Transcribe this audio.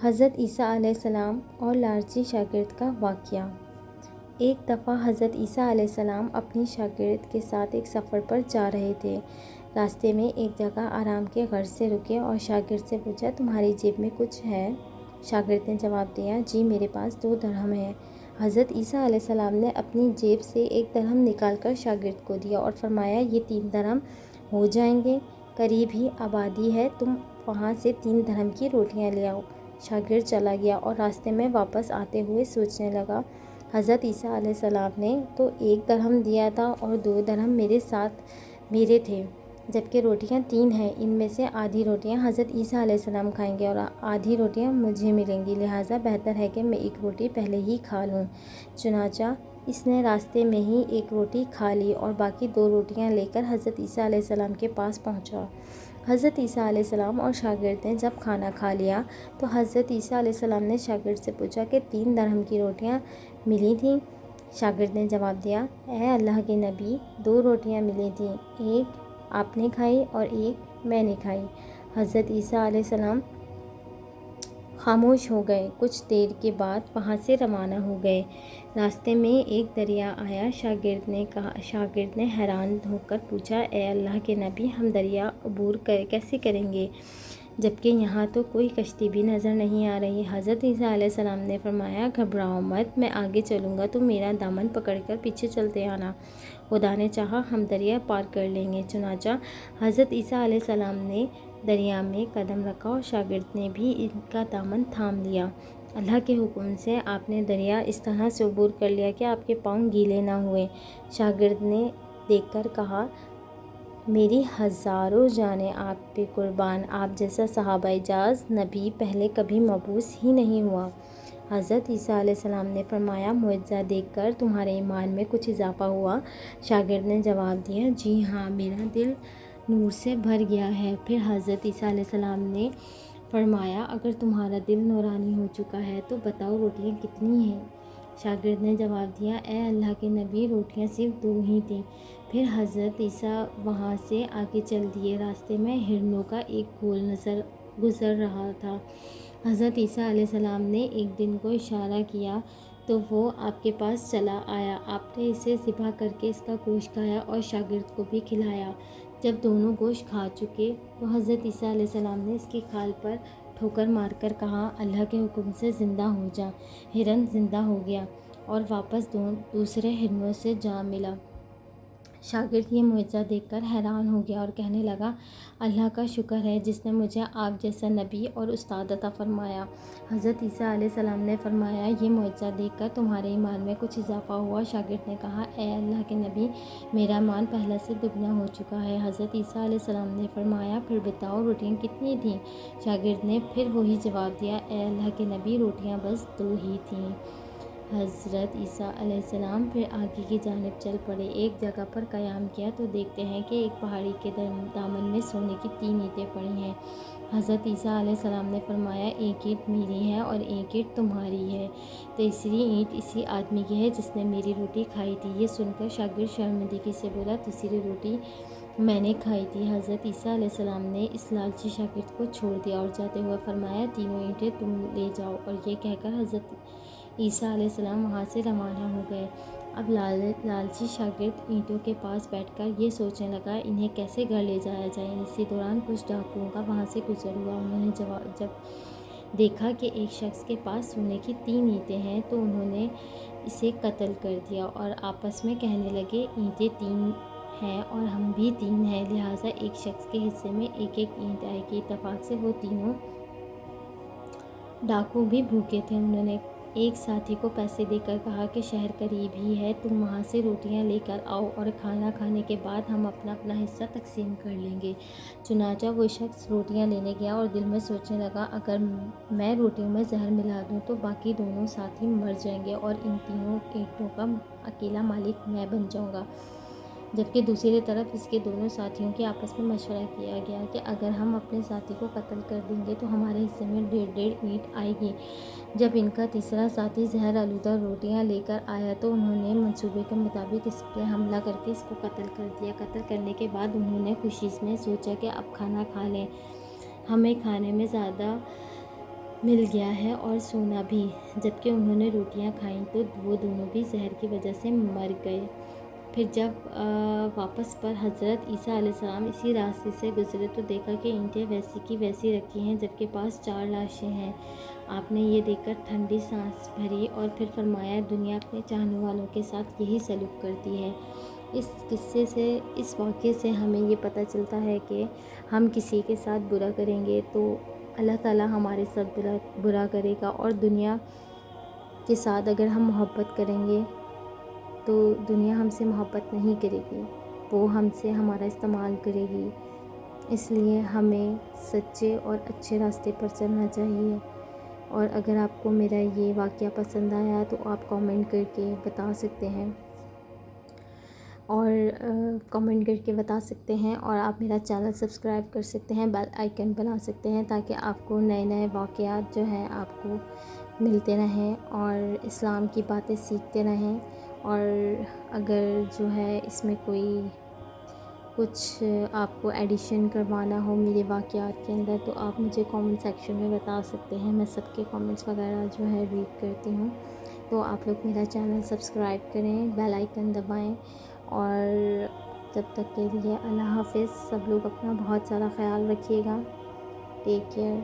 حضرت عیسیٰ علیہ السلام اور لالچی شاگرد کا واقعہ۔ ایک دفعہ حضرت عیسیٰ علیہ السلام اپنی شاگرد کے ساتھ ایک سفر پر جا رہے تھے۔ راستے میں ایک جگہ آرام کے غرض سے رکے اور شاگرد سے پوچھا، تمہاری جیب میں کچھ ہے؟ شاگرد نے جواب دیا، جی میرے پاس 2 درہم ہیں۔ حضرت عیسیٰ علیہ السلام نے اپنی جیب سے 1 درہم نکال کر شاگرد کو دیا اور فرمایا، یہ 3 درہم ہو جائیں گے، قریب ہی آبادی ہے، تم وہاں سے 3 درہم کی روٹیاں لے آؤ۔ شاگرد چلا گیا اور راستے میں واپس آتے ہوئے سوچنے لگا، حضرت عیسیٰ علیہ السلام نے تو 1 درہم دیا تھا اور 2 درہم میرے تھے، جبکہ روٹیاں 3 ہیں، ان میں سے آدھی روٹیاں حضرت عیسیٰ علیہ السلام کھائیں گے اور آدھی روٹیاں مجھے ملیں گی، لہٰذا بہتر ہے کہ میں 1 روٹی پہلے ہی کھا لوں۔ چنانچہ اس نے راستے میں ہی 1 روٹی کھا لی اور باقی 2 روٹیاں لے کر حضرت عیسیٰ علیہ السلام کے پاس پہنچا۔ حضرت عیسیٰ علیہ السلام اور شاگرد نے جب کھانا کھا لیا تو حضرت عیسیٰ علیہ السلام نے شاگرد سے پوچھا کہ 3 درہم کی روٹیاں ملی تھیں؟ شاگرد نے جواب دیا، اے اللہ کے نبی، 2 روٹیاں ملی تھیں، ایک آپ نے کھائی اور ایک میں نے کھائی۔ حضرت عیسیٰ علیہ السلام خاموش ہو گئے، کچھ دیر کے بعد وہاں سے روانہ ہو گئے۔ راستے میں ایک دریا آیا۔ شاگرد نے حیران ہو کر پوچھا، اے اللہ کے نبی، ہم دریا عبور کیسے کریں گے جبکہ یہاں تو کوئی کشتی بھی نظر نہیں آ رہی؟ حضرت عیسیٰ علیہ السلام نے فرمایا، گھبراؤ مت، میں آگے چلوں گا، تم میرا دامن پکڑ کر پیچھے چلتے آنا، خدا نے چاہا ہم دریا پار کر لیں گے۔ چنانچہ حضرت عیسیٰ علیہ السلام نے دریا میں قدم رکھا اور شاگرد نے بھی ان کا دامن تھام لیا۔ اللہ کے حکم سے آپ نے دریا اس طرح سے عبور کر لیا کہ آپ کے پاؤں گیلے نہ ہوئے۔ شاگرد نے دیکھ کر کہا، میری ہزاروں جانیں آپ پہ قربان، آپ جیسا صاحب اعجاز نبی پہلے کبھی مبعوث ہی نہیں ہوا۔ حضرت عیسیٰ علیہ السلام نے فرمایا، معجزہ دیکھ کر تمہارے ایمان میں کچھ اضافہ ہوا؟ شاگرد نے جواب دیا، جی ہاں، میرا دل نور سے بھر گیا ہے۔ پھر حضرت عیسیٰ علیہ السلام نے فرمایا، اگر تمہارا دل نورانی ہو چکا ہے تو بتاؤ روٹیاں کتنی ہیں؟ شاگرد نے جواب دیا، اے اللہ کے نبی، روٹیاں صرف 2 ہی تھیں۔ پھر حضرت عیسیٰ وہاں سے آگے چل دیے۔ راستے میں ہرنوں کا ایک گھول گزر رہا تھا۔ حضرت عیسیٰ علیہ السلام نے ایک دن کو اشارہ کیا تو وہ آپ کے پاس چلا آیا۔ آپ نے اسے ذبح کر کے اس کا گوشت کھایا اور شاگرد کو بھی کھلایا۔ جب دونوں گوشت کھا چکے تو حضرت عیسیٰ علیہ السلام نے اس کی کھال پر ٹھوکر مار کر کہا، اللہ کے حکم سے زندہ ہو جا۔ ہرن زندہ ہو گیا اور واپس دوسرے ہرنوں سے جا ملا۔ شاگرد یہ معجزہ دیکھ کر حیران ہو گیا اور کہنے لگا، اللہ کا شکر ہے جس نے مجھے آپ جیسا نبی اور استاد عطا فرمایا۔ حضرت عیسیٰ علیہ السلام نے فرمایا، یہ معجزہ دیکھ کر تمہارے ایمان میں کچھ اضافہ ہوا؟ شاگرد نے کہا، اے اللہ کے نبی، میرا ایمان پہلے سے دگنا ہو چکا ہے۔ حضرت عیسیٰ علیہ السلام نے فرمایا، پھر بتاؤ روٹیاں کتنی تھیں؟ شاگرد نے پھر وہی جواب دیا، اے اللہ کے نبی، روٹیاں بس 2 ہی تھیں۔ حضرت عیسیٰ علیہ السلام پھر آگے کی جانب چل پڑے۔ ایک جگہ پر قیام کیا تو دیکھتے ہیں کہ ایک پہاڑی کے دامن میں سونے کی 3 اینٹیں پڑی ہیں۔ حضرت عیسیٰ علیہ السلام نے فرمایا، ایک اینٹ میری ہے اور ایک اینٹ تمہاری ہے، تیسری اینٹ اسی آدمی کی ہے جس نے میری روٹی کھائی تھی۔ یہ سن کر شاگرد شرمندگی سے بولا، تیسری روٹی میں نے کھائی تھی۔ حضرت عیسیٰ علیہ السلام نے اس لالچی شاگرد کو چھوڑ دیا اور جاتے ہوئے فرمایا، تینوں اینٹیں تم لے جاؤ، اور یہ کہہ کر حضرت عیسیٰ علیہ السلام وہاں سے روانہ ہو گئے۔ اب لالچی شاگرد اینٹوں کے پاس بیٹھ کر یہ سوچنے لگا، انہیں کیسے گھر لے جایا جائے۔ اسی دوران کچھ ڈاکوؤں کا وہاں سے گزر ہوا۔ انہوں نے جب دیکھا کہ ایک شخص کے پاس سونے کی 3 اینٹیں ہیں تو انہوں نے اسے قتل کر دیا اور آپس میں کہنے لگے، اینٹیں 3 ہیں اور ہم بھی 3 ہیں، لہٰذا ایک شخص کے حصے میں ایک ایک اینٹ آئے گی۔ اتفاق سے وہ تینوں ڈاکو بھی بھوکے تھے۔ انہوں نے ایک ساتھی کو پیسے دے کر کہا کہ شہر قریب ہی ہے، تم وہاں سے روٹیاں لے کر آؤ اور کھانا کھانے کے بعد ہم اپنا اپنا حصہ تقسیم کر لیں گے۔ چنانچہ وہ شخص روٹیاں لینے گیا اور دل میں سوچنے لگا، اگر میں روٹیوں میں زہر ملا دوں تو باقی دونوں ساتھی مر جائیں گے اور ان تینوں اینٹوں کا اکیلا مالک میں بن جاؤں گا۔ جبکہ دوسری طرف اس کے دونوں ساتھیوں کے آپس میں مشورہ کیا گیا کہ اگر ہم اپنے ساتھی کو قتل کر دیں گے تو ہمارے حصے میں 1.5 اینٹ آئے گی۔ جب ان کا تیسرا ساتھی زہر آلودہ روٹیاں لے کر آیا تو انہوں نے منصوبے کے مطابق اس پر حملہ کر کے اس کو قتل کر دیا۔ قتل کرنے کے بعد انہوں نے خوشی میں سوچا کہ اب کھانا کھا لیں، ہمیں کھانے میں زیادہ مل گیا ہے اور سونا بھی۔ جبکہ انہوں نے روٹیاں کھائیں تو وہ دونوں بھی زہر کی وجہ سے مر گئے۔ پھر جب واپس پر حضرت عیسیٰ علیہ السلام اسی راستے سے گزرے تو دیکھا کہ اینٹیں ویسی کی ویسی رکھی ہیں جبکہ پاس 4 لاشیں ہیں۔ آپ نے یہ دیکھ کر ٹھنڈی سانس بھری اور پھر فرمایا، دنیا اپنے چاہنے والوں کے ساتھ یہی سلوک کرتی ہے۔ اس واقعے سے ہمیں یہ پتہ چلتا ہے کہ ہم کسی کے ساتھ برا کریں گے تو اللہ تعالیٰ ہمارے ساتھ برا کرے گا، اور دنیا کے ساتھ اگر ہم محبت کریں گے تو دنیا ہم سے محبت نہیں کرے گی، وہ ہم سے ہمارا استعمال کرے گی۔ اس لیے ہمیں سچے اور اچھے راستے پر چلنا چاہیے۔ اور اگر آپ کو میرا یہ واقعہ پسند آیا تو آپ کامنٹ کر کے بتا سکتے ہیں، اور آپ میرا چینل سبسکرائب کر سکتے ہیں، بیل آئیکن بنا سکتے ہیں تاکہ آپ کو نئے نئے واقعات جو ہیں آپ کو ملتے رہیں اور اسلام کی باتیں سیکھتے رہیں۔ اور اگر جو ہے اس میں کوئی کچھ آپ کو ایڈیشن کروانا ہو میرے واقعات کے اندر تو آپ مجھے کامنٹ سیکشن میں بتا سکتے ہیں، میں سب کے کامنٹس وغیرہ جو ہے ریڈ کرتی ہوں۔ تو آپ لوگ میرا چینل سبسکرائب کریں، بیل آئیکن دبائیں، اور تب تک کے لیے اللہ حافظ۔ سب لوگ اپنا بہت سارا خیال رکھیے گا۔ Take care.